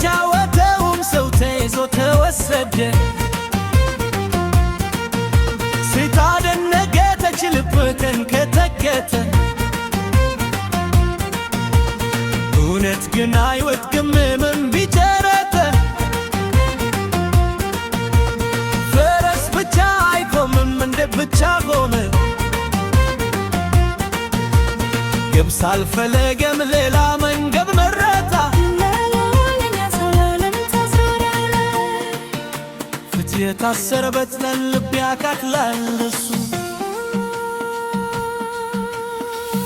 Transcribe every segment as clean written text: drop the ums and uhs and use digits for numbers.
የተጫወተውም ሰው ተይዞ ተወሰደ። ስታደነገተች ልብ ተንከተከተ። እውነት ግን አይወድቅም ምን ቢቸረተ። ፈረስ ብቻ አይቆምም እንደ ብቻ ቆመ። ግብፅ አልፈለገም ሌላ መንገድ መረጣ። ፍትሕ የታሰረበት ልብ ያካክላል እሱ።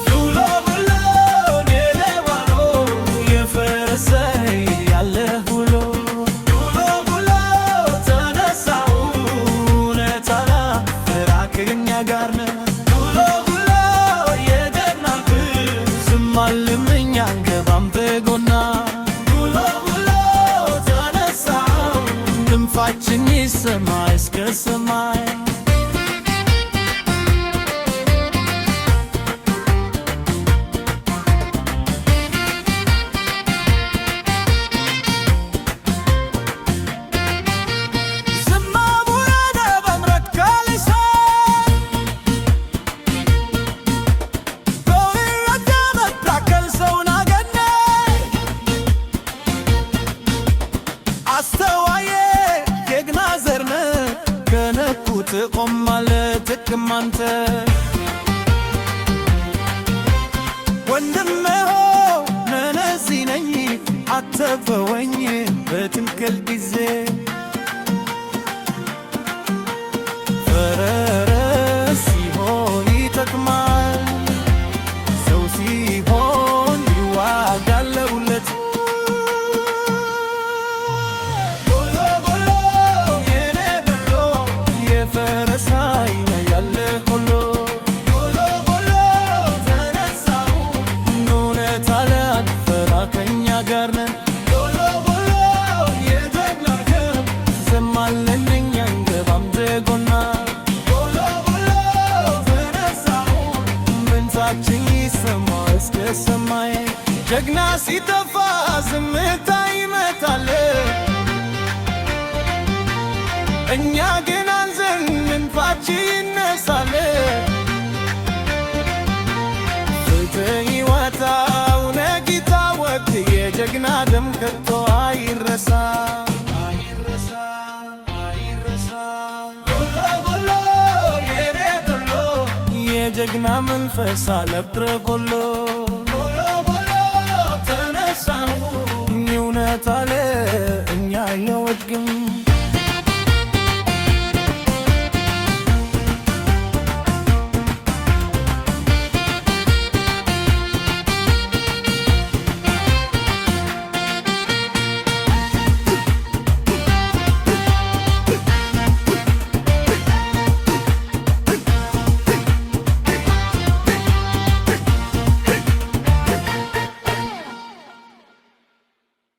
ዱሎ ብሎ ኔሌዋኖ የፈረሰኝ ያለህ ብሎ ዱሎ ብሎ ተነሳው እውነት አላፈራ ከእኛ ጋር ነህ። ማልምኛ አንገባም በጎና ዱሎ ብሎ ተነሳው ድምፃችን ይሰማ እስከ ሰማይ። አስተዋየ ጀግና ዘርነ ከነኩ ትቆማለህ ጥቅም አንተ። ወንድሜ ሆይ ነዚህ ነኝ አትተወኝ በትንክል ጊዜ። ፈረስ ሲሆን ይጠቅማል ሰው ሲሆን ይዋጋል ለሁለት። ጀግና ሲጠፋ ዝምታ ይመታል። እኛ ግን አንዘን እንባችን ይነሳል። ፍትሕ ይወጣው ነጊታ ወቅት የጀግና ደም ከቶ አይረሳ አይረሳ አይረሳ። ዱሎ ብሎ የኔ ዱሎ የጀግና መንፈስ አለብረ ጎሎ እውነት አለ እኛ የወድግም